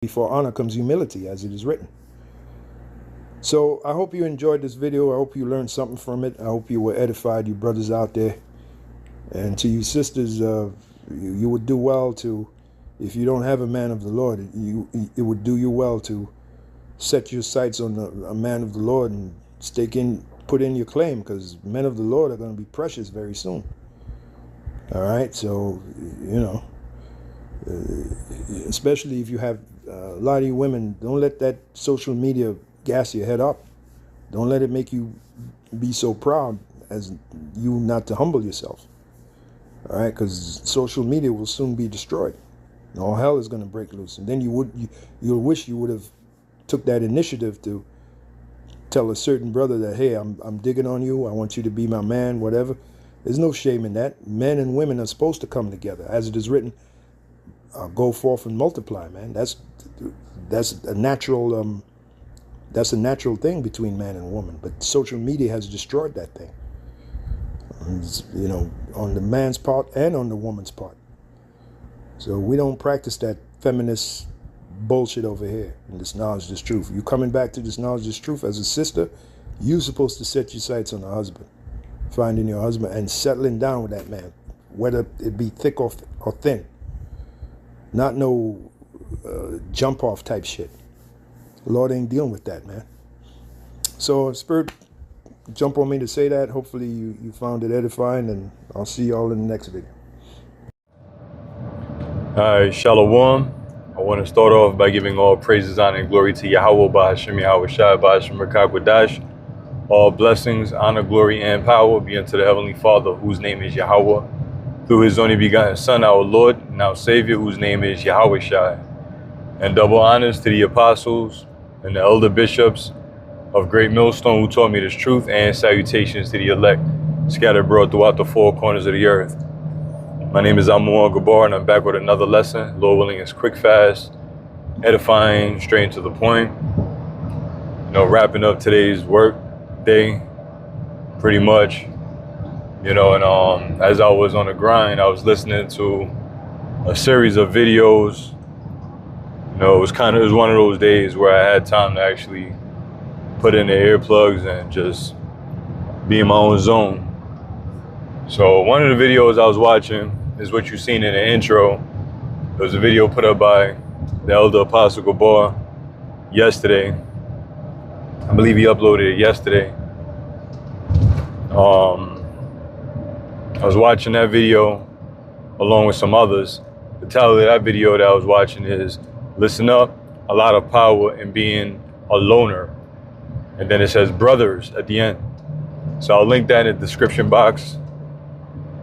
before honor comes humility, as it is written. So I hope you enjoyed this video. I hope you learned something from it. I hope you were edified, you brothers out there. And to you sisters, you would do well to, if you don't have a man of the Lord, it would do you well to set your sights on a man of the Lord and put in your claim, because men of the Lord are going to be precious very soon. All right, so, you know, especially if you have a lot of you women, don't let that social media gas your head up. Don't let it make you be so proud as you not to humble yourself. All right, because social media will soon be destroyed. All hell is going to break loose, and then you'll wish you would have took that initiative to tell a certain brother that, hey, I'm digging on you. I want you to be my man, whatever. There's no shame in that. Men and women are supposed to come together, as it is written. Go forth and multiply, man. That's a natural. That's a natural thing between man and woman. But social media has destroyed that thing. You know, on the man's part and on the woman's part. So we don't practice that feminist bullshit over here in this knowledge, this truth. You coming back to this knowledge, this truth as a sister, you're supposed to set your sights on a husband, finding your husband and settling down with that man, whether it be thick or thin. Not no jump off type shit. The Lord ain't dealing with that, man. So Spirit, jump on me to say that. Hopefully you found it edifying, and I'll see y'all in the next video. All right, Shalom. I want to start off by giving all praises, honor, and glory to Yahweh, Bahashem, Yahweh Shai, Bahashem, Rawchaaqadash. All blessings, honor, glory, and power be unto the Heavenly Father, whose name is Yahweh, through his only begotten Son, our Lord and our Savior, whose name is Yahweh Shai. And double honors to the apostles and the elder bishops of Great Millstone who taught me this truth, and salutations to the elect scattered abroad throughout the four corners of the earth. My name is Gabar, and I'm back with another lesson. Lord willing, it's quick, fast, edifying, straight to the point. You know, wrapping up today's work day, pretty much. You know, and as I was on the grind, I was listening to a series of videos. You know, it was one of those days where I had time to actually put in the earplugs and just be in my own zone. So one of the videos I was watching is what you've seen in the intro. It was a video put up by the elder Apostle Gabar yesterday. I believe he uploaded it yesterday. I was watching that video along with some others. The title of that video that I was watching is "Listen Up, a Lot of Power in Being a Loner." And then it says "Brothers" at the end. So I'll link that in the description box.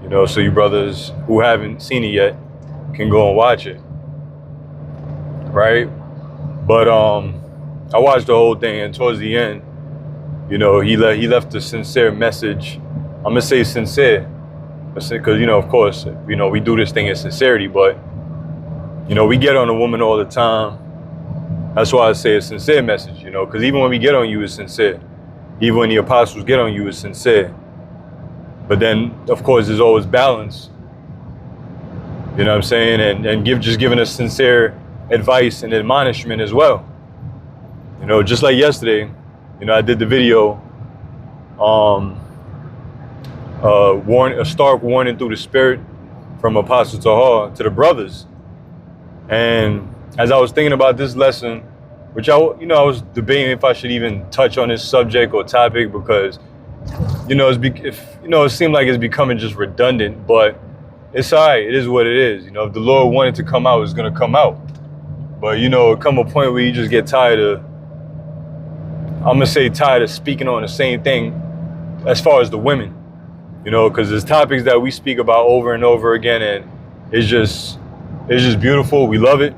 You know, so you brothers who haven't seen it yet can go and watch it, right? But I watched the whole thing, and towards the end, you know, he left a sincere message. I'm gonna say sincere, because, you know, of course, you know, we do this thing in sincerity, but, you know, we get on a woman all the time. That's why I say a sincere message, you know, because even when we get on you, it's sincere. Even when the apostles get on you, it's sincere. But then, of course, there's always balance. You know what I'm saying? And giving us sincere advice and admonishment as well. You know, just like yesterday, you know, I did the video, a stark warning through the Spirit from Apostle Tahar to the brothers. And as I was thinking about this lesson, which I was debating if I should even touch on this subject or topic, because it seemed like it's becoming just redundant, but it's all right. It is what it is. You know, if the Lord wanted to come out, it's going to come out. But, you know, come a point where you just get tired of speaking on the same thing as far as the women, you know, because there's topics that we speak about over and over again, and it's just beautiful. We love it.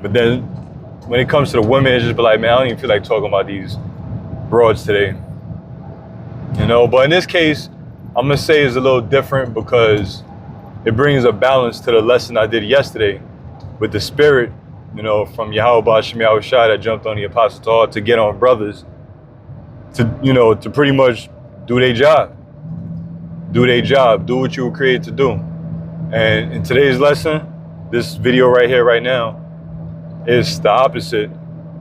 But then when it comes to the women, it's just be like, man, I don't even feel like talking about these broads today. You know, but in this case, I'm going to say it's a little different because it brings a balance to the lesson I did yesterday with the Spirit, you know, from Yahweh Bahashem Yahweh Shai that jumped on the Apostle Tahar to get on brothers to, you know, to pretty much do their job. Do their job. Do what you were created to do. And in today's lesson, this video right here, right now, is the opposite,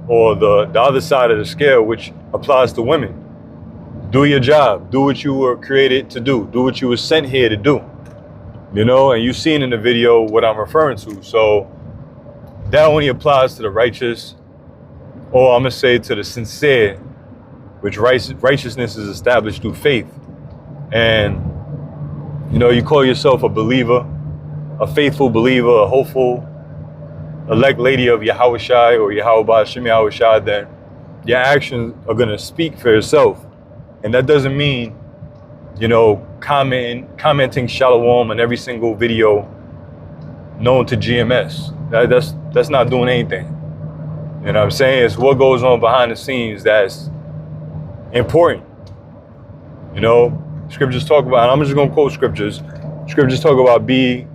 or the other side of the scale, which applies to women. Do your job. Do what you were created to do. Do what you were sent here to do. You know, and you've seen in the video what I'm referring to. So that only applies to the righteous, or I'm going to say to the sincere, which righteousness is established through faith. And, you know, you call yourself a believer, a faithful believer, a hopeful, elect lady of Yahushai or Yahweh Shem Yahushai, then your actions are going to speak for yourself. And that doesn't mean, you know, commenting shalom on every single video known to GMS. That's not doing anything. You know what I'm saying? It's what goes on behind the scenes that's important. You know, scriptures talk about, and I'm just going to quote scriptures. Scriptures talk about be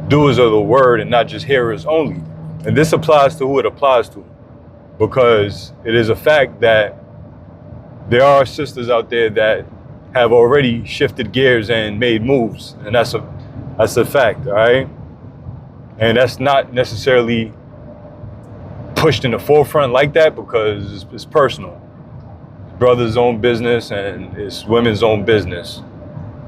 doers of the word and not just hearers only. And this applies to who it applies to, because it is a fact that there are sisters out there that have already shifted gears and made moves, and that's a fact, all right? And that's not necessarily pushed in the forefront like that because it's personal. It's brother's own business and it's women's own business.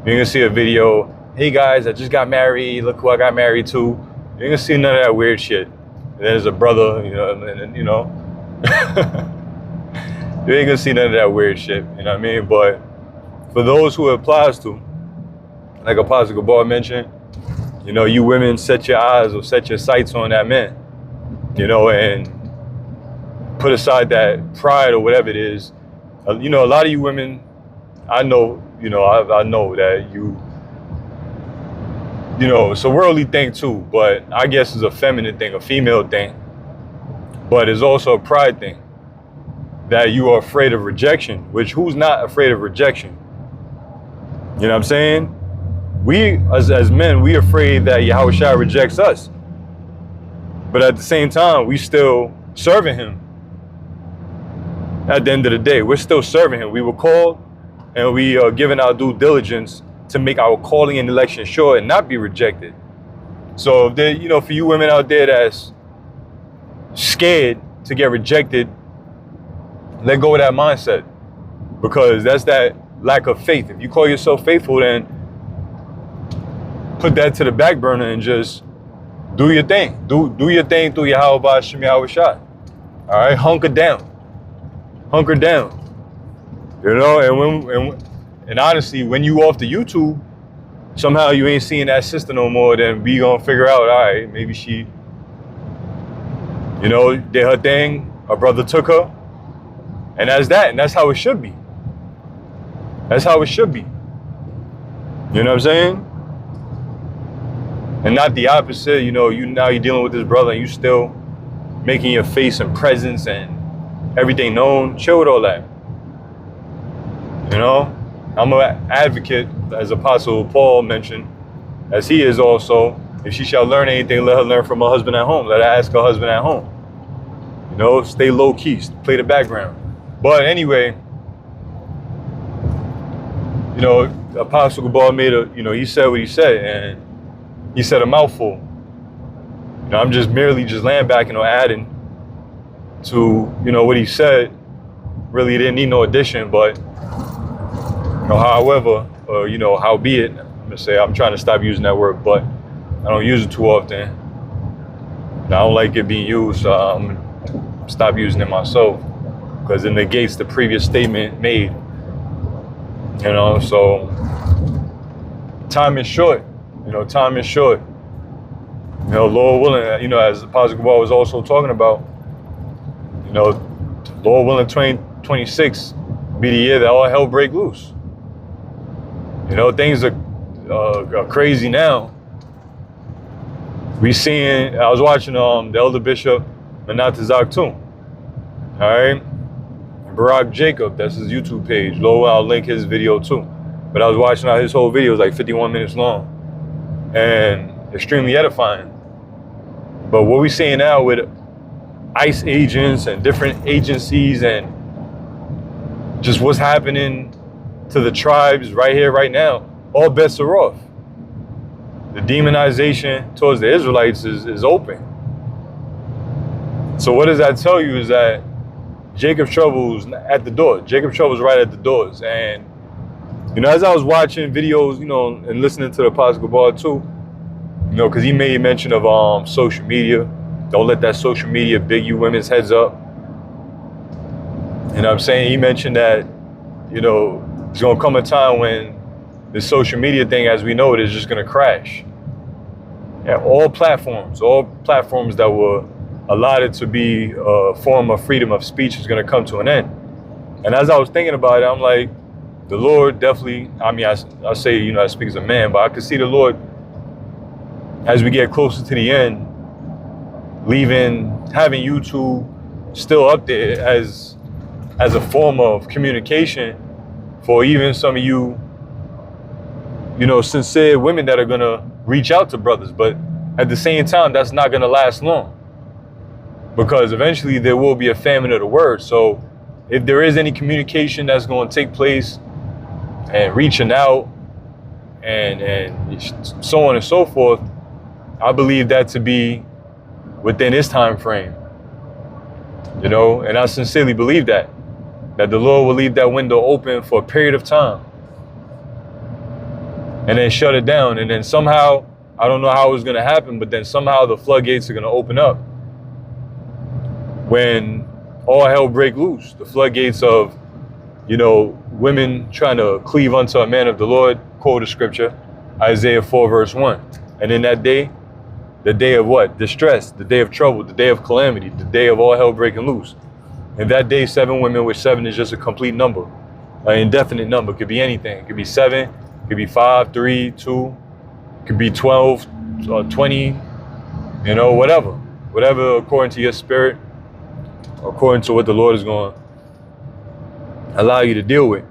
You're gonna see a video, hey guys, I just got married, look who I got married to. You're gonna see none of that weird shit. And there's a brother, you know, and you know, you ain't gonna see none of that weird shit, you know what I mean? But for those who it applies to, like Apostle Gabar mentioned, you know, you women set your eyes or set your sights on that man, you know, and put aside that pride or whatever it is. You know, a lot of you women, I know, you know, I know that you know, it's a worldly thing too, but I guess it's a feminine thing, a female thing, but it's also a pride thing. That you are afraid of rejection, which who's not afraid of rejection? You know what I'm saying? We, as men, we afraid that Yahushua rejects us. But at the same time, we still serving him. At the end of the day, we're still serving him. We were called and we are giving our due diligence to make our calling and election sure and not be rejected. So if there, you know, for you women out there that's scared to get rejected, let go of that mindset, because that's that lack of faith. If you call yourself faithful, then put that to the back burner and just do your thing. Do your thing through Yahweh Shem Yahushai. All right, hunker down. You know, and honestly, when you off the YouTube, somehow you ain't seeing that sister no more, then we gonna figure out, all right, maybe she, you know, did her thing, her brother took her. And that's how it should be. That's how it should be. You know what I'm saying? And not the opposite. You know, now you're dealing with this brother and you still making your face and presence and everything known. Chill with all that. You know, I'm an advocate, as Apostle Paul mentioned, as he is also. If she shall learn anything, let her learn from her husband at home. Let her ask her husband at home. You know, stay low key, play the background. But anyway, you know, Apostle Gabar he said what he said, and he said a mouthful. You know, I'm just merely laying back and adding to, you know, what he said. Really didn't need no addition, but, you know, however, you know, howbeit, I'm gonna say, I'm trying to stop using that word, but I don't use it too often. And I don't like it being used, so I'm gonna stop using it myself, because it negates the previous statement made. You know, so time is short. You know, time is short. You know, Lord willing, you know, as Apostle Gabar was also talking about, you know, Lord willing, 2026 be the year that all hell break loose. You know, things are crazy now. I was watching the Elder Bishop Menatazak too. All right. Barack Jacob, that's his YouTube page. Low, I'll link his video too. But I was watching out his whole video, it was like 51 minutes long. And extremely edifying. But what we're seeing now with ICE agents and different agencies and just what's happening to the tribes right here, right now, all bets are off. The demonization towards the Israelites is open. So what does that tell you is that Jacob's trouble's at the door. Jacob's trouble's right at the doors. And, as I was watching videos, and listening to the Apostle Gabar too, because he made mention of social media. Don't let that social media big you women's heads up. And I'm saying he mentioned that, there's going to come a time when the social media thing, as we know it, is just going to crash. And all platforms that were allotted to be a form of freedom of speech is going to come to an end. And as I was thinking about it, I'm like, the Lord definitely, I say, I speak as a man, but I could see the Lord, as we get closer to the end, having YouTube still up there as a form of communication for even some of you, sincere women that are gonna reach out to brothers. But at the same time, that's not gonna last long, because eventually there will be a famine of the word. So if there is any communication that's going to take place and reaching out and so on and so forth, I believe that to be within this time frame, and I sincerely believe that the Lord will leave that window open for a period of time and then shut it down. And then somehow, I don't know how it's going to happen, but then somehow the floodgates are going to open up when all hell break loose. The floodgates of, women trying to cleave unto a man of the Lord, quote a scripture, Isaiah 4 verse 1. And in that day, the day of what? Distress, the day of trouble, the day of calamity, the day of all hell breaking loose. In that day, 7 women, which 7 is just a complete number, an indefinite number. It could be anything. It could be 7, it could be 5, 3, 2, it could be 12, 20, whatever. Whatever according to your spirit, according to what the Lord is going to allow you to deal with.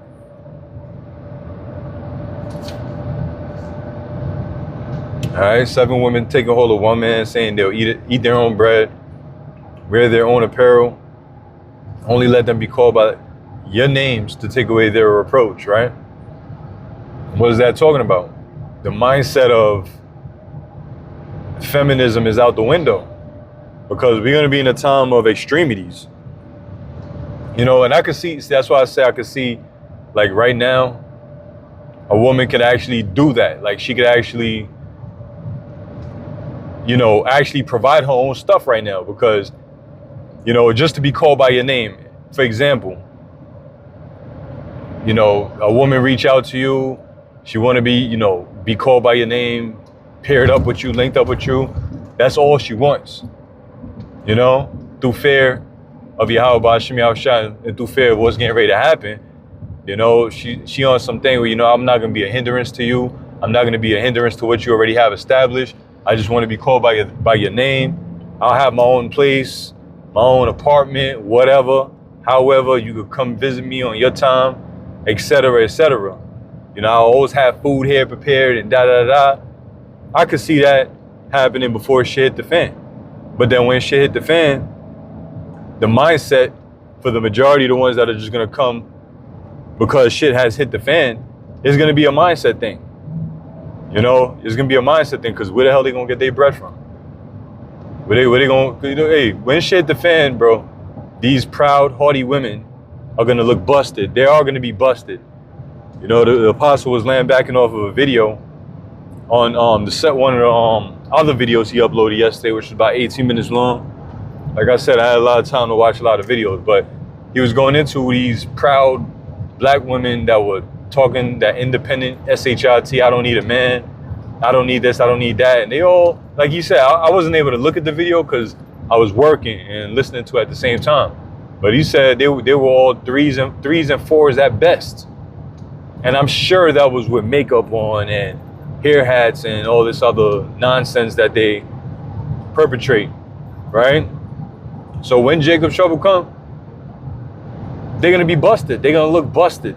All right, 7 women taking hold of one man, saying they'll eat their own bread, wear their own apparel, only let them be called by your names to take away their reproach, right? What is that talking about? The mindset of feminism is out the window, because we're going to be in a time of extremities. And I could see, that's why I say I could see, like right now, a woman could actually do that. Like she could actually, actually provide her own stuff right now, because, just to be called by your name. For example, a woman reach out to you, she want to be called by your name, paired up with you, linked up with you. That's all she wants, through fear of Yahweh Hashem Yahushua, and through fear of what's getting ready to happen. She on something where, I'm not going to be a hindrance to you. I'm not going to be a hindrance to what you already have established. I just want to be called by your name. I'll have my own place, my own apartment, whatever. However, you could come visit me on your time, etc., etc. I always have food here prepared and da-da-da. I could see that happening before shit hit the fan. But then when shit hit the fan, the mindset for the majority of the ones that are just going to come because shit has hit the fan is going to be a mindset thing. It's going to be a mindset thing, because where the hell they going to get their bread from? Where they going to, hey, when shit hit the fan, bro, these proud, haughty women are going to look busted. They are going to be busted. The apostle was laying backing off of a video on one of the other videos he uploaded yesterday, which was about 18 minutes long. Like I said, I had a lot of time to watch a lot of videos, but he was going into these proud black women that were talking that independent shit. I don't need a man. I don't need this. I don't need that. And they all, like he said, I wasn't able to look at the video because I was working and listening to it at the same time. But he said they were all threes and fours at best. And I'm sure that was with makeup on and hair hats and all this other nonsense that they perpetrate, right? So when Jacob's trouble come, they're gonna be busted. They're gonna look busted.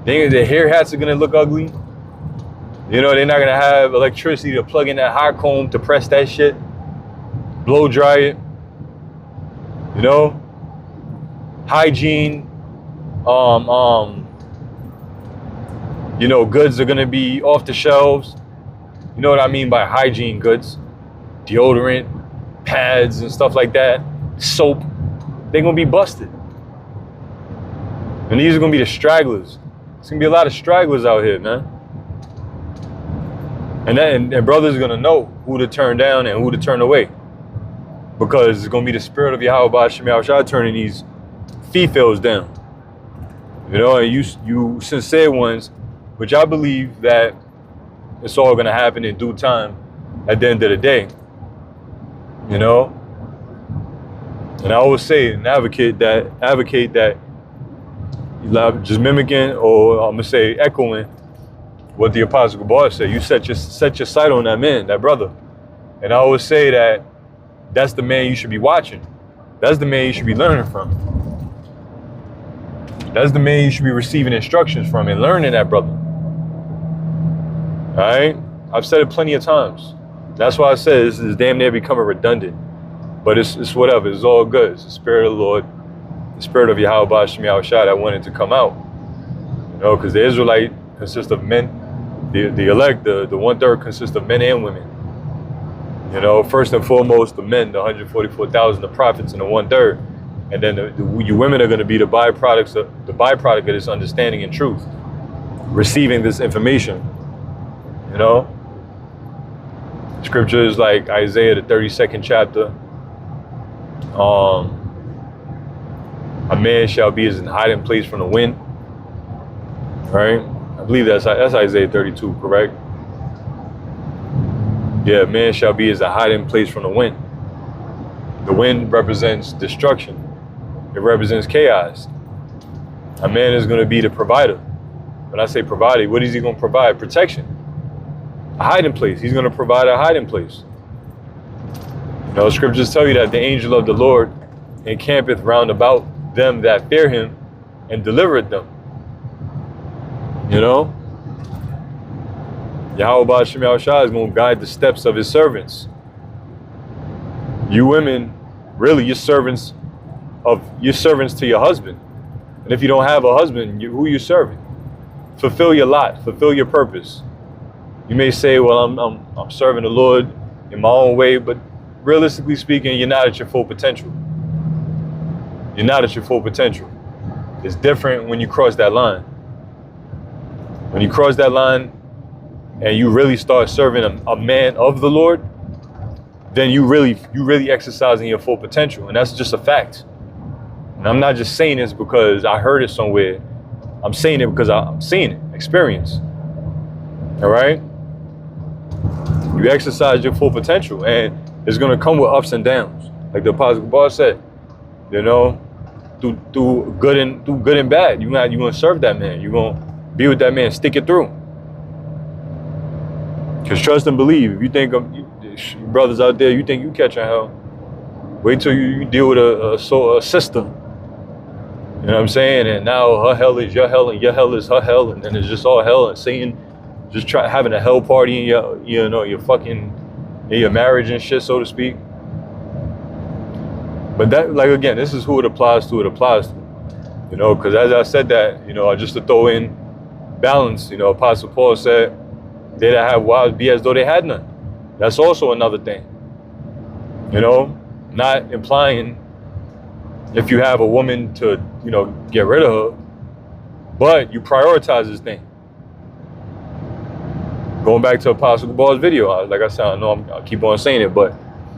Their hair hats are gonna look ugly. They're not gonna have electricity to plug in that hot comb to press that shit, blow dry it. Hygiene, goods are gonna be off the shelves. You know what I mean by hygiene goods? Deodorant, pads and stuff like that. soap, they're gonna be busted. And these are gonna be the stragglers. It's gonna be a lot of stragglers out here, man. And brothers are gonna know who to turn down and who to turn away. Because it's gonna be the spirit of Yahweh Shem Yahushua turning these females down. You know, and you sincere ones, which I believe that it's all gonna happen in due time at the end of the day. You know? And I always say and advocate that just mimicking, or I'm gonna say echoing what the Apostle Gabar said. You set your sight on that man, that brother. And I always say that that's the man you should be watching. That's the man you should be learning from. That's the man you should be receiving instructions from and learning that brother. All right? I've said it plenty of times. That's why I said this is damn near becoming redundant. But it's whatever. It's all good. It's the Spirit of the Lord, the Spirit of Yahweh Shem Yahushua that wanted to come out. You know, because the Israelite consists of men. The elect, the 1/3 consists of men and women. You know, first and foremost, the men, the 144,000, the prophets, and the 1/3. And then you women are going to be the byproduct of this understanding and truth, receiving this information. You know, scriptures like Isaiah, the 32nd chapter. A man shall be as in hiding place from the wind. Right? I believe that's Isaiah 32, correct? Yeah, man shall be as a hiding place from the wind. The wind represents destruction. It represents chaos. A man is going to be the provider. When I say provider, what is he going to provide? Protection. A hiding place. He's going to provide a hiding place. You know, scriptures tell you that the angel of the Lord encampeth round about them that fear him and delivereth them. You know? Yahweh Shem Yahushua is going to guide the steps of his servants. You women, really, you're servants to your husband. And if you don't have a husband, who you serving? Fulfill your lot, fulfill your purpose. You may say, well, I'm serving the Lord in my own way, but realistically speaking, you're not at your full potential. You're not at your full potential. It's different when you cross that line. When you cross that line and you really start serving a man of the Lord, then you really exercising your full potential. And that's just a fact. And I'm not just saying this because I heard it somewhere. I'm saying it because I'm seeing it, experience. All right? You exercise your full potential, and it's going to come with ups and downs. Like the Apostle Gabar said, you know, through good and bad. You're going to serve that man. You're going to be with that man, stick it through. Because trust and believe. If you think you brothers out there, you think you catching hell, wait till you deal with a sister. You know what I'm saying? And now her hell is your hell, and your hell is her hell, and then it's just all hell. And Satan just having a hell party in your marriage and shit, so to speak. But that, like, again, this is who it applies to. You know, because as I said that, you know, just to throw in balance, you know, Apostle Paul said, they that have wives be as though they had none. That's also another thing. You know, not implying if you have a woman to, you know, get rid of her, but you prioritize this thing. Going back to Apostle Gabar's video, like I said, I know I'll keep on saying it, but,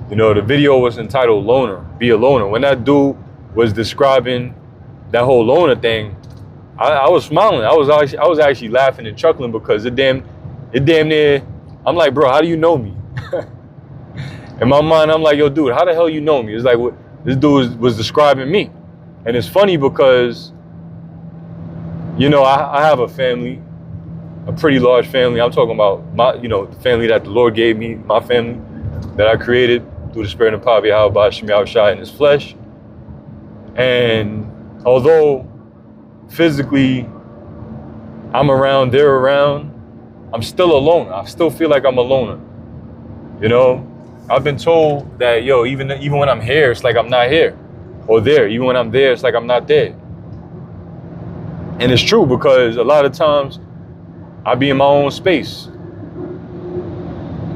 you know, the video was entitled Loner, Be a Loner. When that dude was describing that whole loner thing, I was smiling. I was actually laughing and chuckling because it damn near, I'm like, bro, how do you know me? In my mind, I'm like, yo, dude, how the hell you know me? It's like, what this dude was describing me. And it's funny because, you know, I have a family, a pretty large family. I'm talking about the family that the Lord gave me, my family that I created through the Spirit and power of Yahweh Shem Yahushua in his flesh. And although physically I'm around, they're around, I'm still a loner. I still feel like I'm a loner. You know, I've been told that, yo, even when I'm here, it's like I'm not here. Or there, even when I'm there, it's like I'm not there. And it's true, because a lot of times I be in my own space.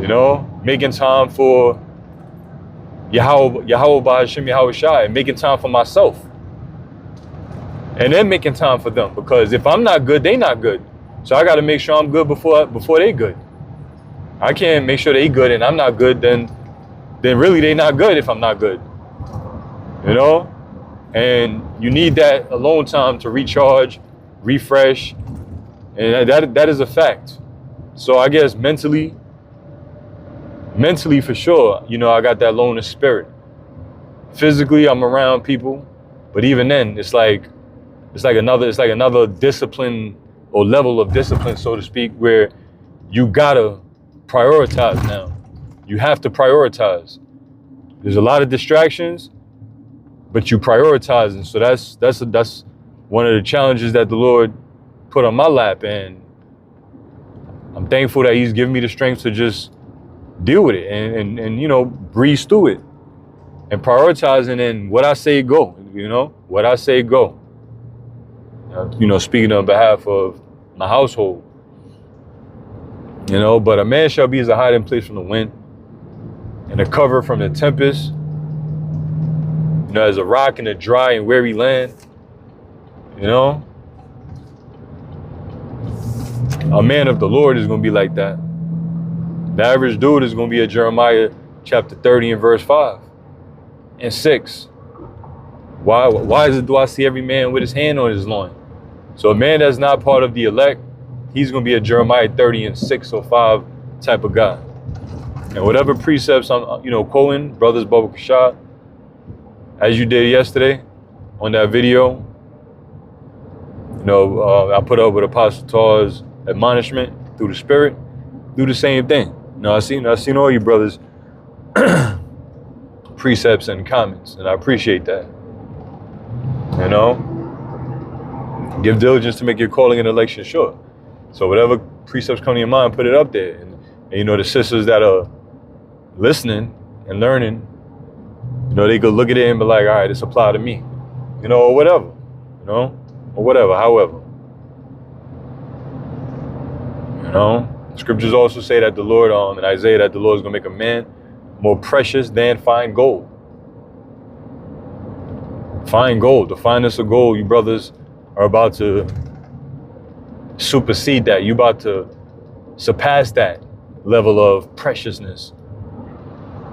You know, making time for, Yahweh Bahashim Yahweh Shai, and making time for myself. And then making time for them. Because if I'm not good, they not good. So I got to make sure I'm good before they good. I can't make sure they good and I'm not good, then really they not good if I'm not good. You know? And you need that alone time to recharge, refresh. And that is a fact. So I guess mentally for sure, you know, I got that loner spirit. Physically, I'm around people, but even then, it's like another discipline or level of discipline, so to speak, where you gotta prioritize now. You have to prioritize. There's a lot of distractions, but you prioritize, and so that's one of the challenges that the Lord put on my lap, and I'm thankful that He's given me the strength to just deal with it and you know, breeze through it and prioritizing, and what I say go, you know, what I say go. You know, speaking on behalf of my household, you know, but a man shall be as a hiding place from the wind and a cover from the tempest, you know, as a rock in a dry and weary land, you know. A man of the Lord is going to be like that. The average dude is going to be a Jeremiah chapter 30 and verse 5 and 6. Why do I see every man with his hand on his loin? So a man that's not part of the elect, he's going to be a Jeremiah 30 and 6 or 5 type of guy. And whatever precepts I'm, you know, quoting, brothers Baba Kashad, as you did yesterday on that video, you know, I put up with Apostle Tar's admonishment through the Spirit, do the same thing. You know, I seen all you brothers' precepts and comments, and I appreciate that. You know, give diligence to make your calling and election sure. So whatever precepts come to your mind, put it up there. And you know, the sisters that are listening and learning, you know, they could look at it and be like, all right, this apply to me, you know, or whatever, you know, or whatever, however. You know, scriptures also say that the Lord, in Isaiah, that the Lord is going to make a man more precious than fine gold. Fine gold, the fineness of gold, you brothers are about to supersede that. You about to surpass that level of preciousness.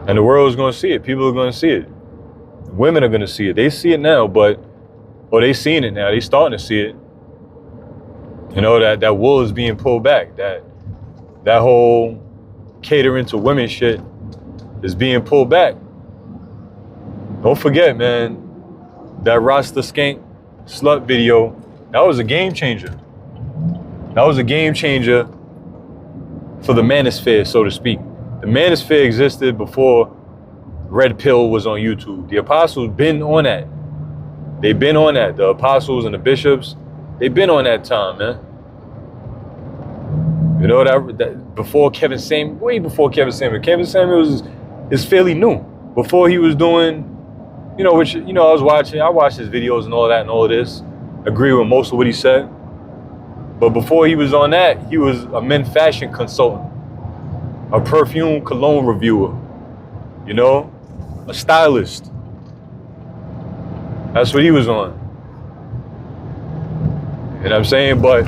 And the world is going to see it. People are going to see it. Women are going to see it. They see it now, they seeing it now. They starting to see it. You know, that wool is being pulled back. That whole catering to women shit is being pulled back. Don't forget, man, that Rasta Skank slut video, that was a game changer. That was a game changer for the manosphere, so to speak. The manosphere existed before Red Pill was on YouTube. The apostles been on that. They've been on that. The apostles and the bishops, they've been on that time, man. You know, that before Kevin Samuel, way before Kevin Samuel. Kevin Samuel is fairly new. Before he was doing, you know, which, you know, I watched his videos and all that and all of this. Agree with most of what he said. But before he was on that, he was a men's fashion consultant, a perfume cologne reviewer, you know, a stylist. That's what he was on. You know what I'm saying? But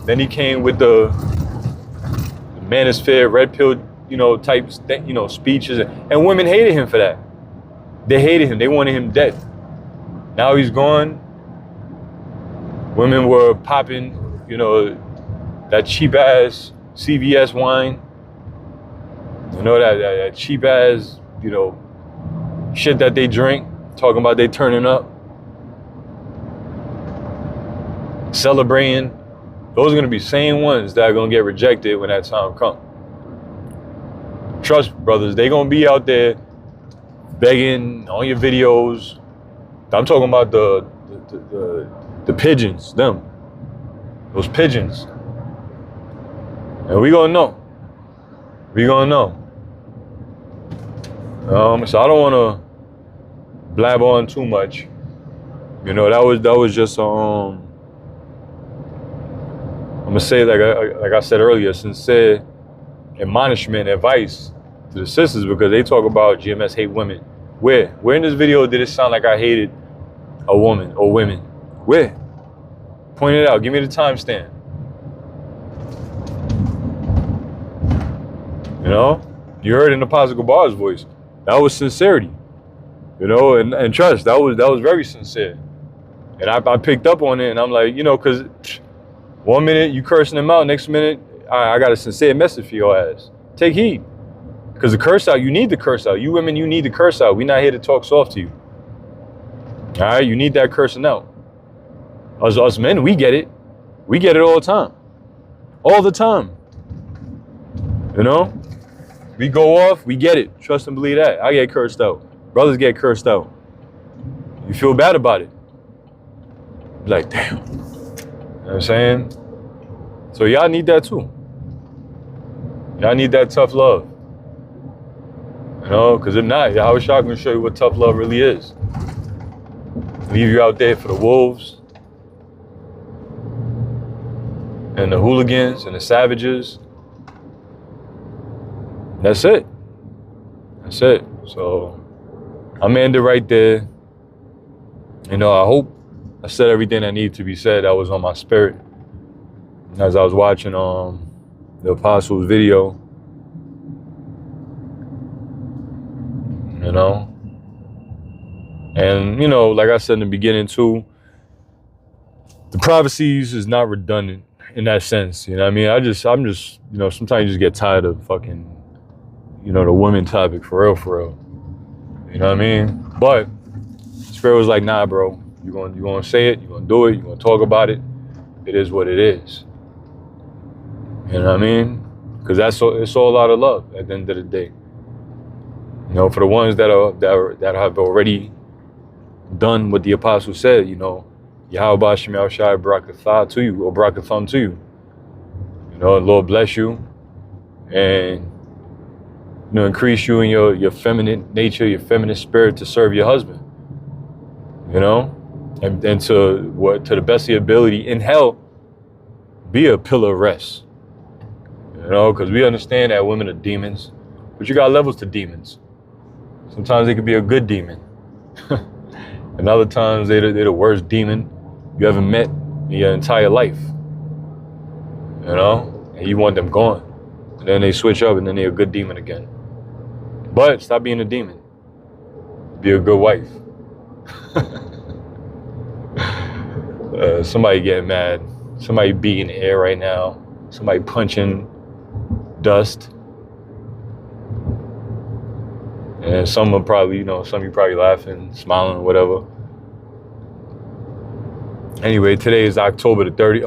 then he came with the manosphere, red pill, you know, type, you know, speeches, and women hated him for that. They hated him. They wanted him dead. Now he's gone. Women were popping, you know, that cheap ass CVS wine. You know, that cheap ass, you know, shit that they drink, talking about they turning up, celebrating. Those are gonna be same ones that are gonna get rejected when that time comes. Trust brothers, they gonna be out there begging on your videos. I'm talking about the pigeons, those pigeons. And we gonna know. We gonna know. So I don't wanna blab on too much. You know, that was just I'm gonna say, like I said earlier, sincere admonishment, advice to the sisters, because they talk about GMS hate women Where in this video did it sound like I hated a woman or women? Where? Point it out. Give me the timestamp. You know? You heard in Apostle Gabar's voice. That was sincerity. You know, and trust, that was very sincere. And I picked up on it, and I'm like, you know, because 1 minute you cursing them out, next minute I got a sincere message for your ass. Take heed. Because the curse out, you need the curse out. You women, you need the curse out. We're not here to talk soft to you. All right? You need that cursing out. Us men, we get it. We get it all the time. All the time. You know? We go off, we get it. Trust and believe that. I get cursed out. Brothers get cursed out. You feel bad about it. Like, damn. You know what I'm saying? So y'all need that too. Y'all need that tough love. You know, because if not, Rawchaaqadash gonna show you what tough love really is. Leave you out there for the wolves and the hooligans and the savages. That's it. That's it. So I'm gonna end it right there. You know, I hope I said everything that needed to be said. That was on my spirit. As I was watching the Apostles' video. You know? And, you know, like I said in the beginning too, the prophecies is not redundant in that sense. You know what I mean? I'm just, you know, sometimes you just get tired of fucking, you know, the women topic for real. You know what I mean? But Spirit was like, nah, bro, you're gonna say it, you're gonna do it, you're gonna talk about it. It is what it is. You know what I mean? Because it's all out of love at the end of the day. You know, for the ones that have already done what the apostle said, you know, Yahweh Shem Yahushai Barakathah to you, or Barakatham to you. You know, Lord bless you and, you know, increase you in your feminine nature, your feminine spirit to serve your husband. You know, and to the best of your ability in hell, be a pillar of rest. You know, because we understand that women are demons, but you got levels to demons. Sometimes they could be a good demon. And other times they're the worst demon you ever met in your entire life. You know? And you want them gone. And then they switch up and then they're a good demon again. But stop being a demon. Be a good wife. Somebody getting mad. Somebody beating the air right now. Somebody punching dust. And some are probably, you know, some of you probably laughing, smiling, or whatever. Anyway, today is September the 30th,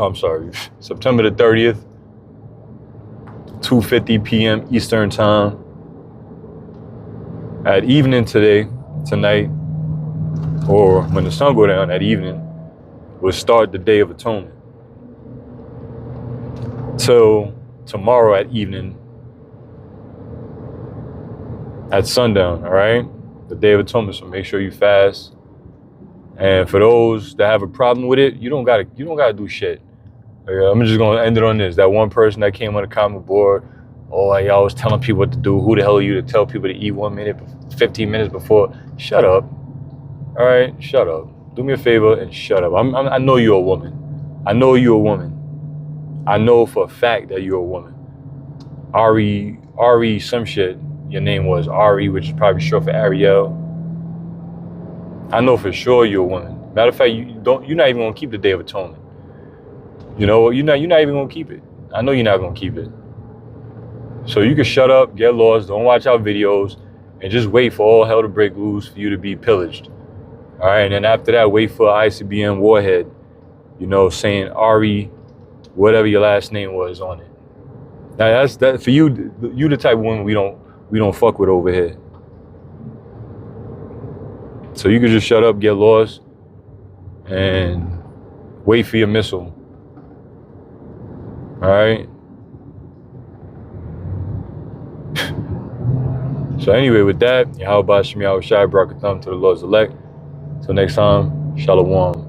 2:50 p.m. Eastern Time. At evening tonight, or when the sun go down at evening, we'll start the Day of Atonement. Till tomorrow at evening, at sundown, all right? The Day of Atonement, so make sure you fast. And for those that have a problem with it, you don't gotta do shit. I'm just gonna end it on this. That one person that came on the comment board, oh, y'all was telling people what to do. Who the hell are you to tell people to eat 1 minute, 15 minutes before? Shut up. All right, shut up. Do me a favor and shut up. I know you're a woman. I know you're a woman. I know for a fact that you're a woman. Ari, some shit. Your name was Ari, which is probably short for Ariel. I know for sure you're a woman. Matter of fact, you're not even gonna keep the Day of Atonement. You know, you're not even gonna keep it. I know you're not gonna keep it. So you can shut up, get lost, don't watch our videos, and just wait for all hell to break loose for you to be pillaged. All right, and then after that, wait for ICBM warhead, you know, saying Ari, whatever your last name was on it. Now that's for you. You the type of woman we don't fuck with over here. So you can just shut up, get lost, and wait for your missile. All right. So anyway, with that, Yahweh Shem Yahushai brought Katham to the Lord's elect. Till next time, Shalom.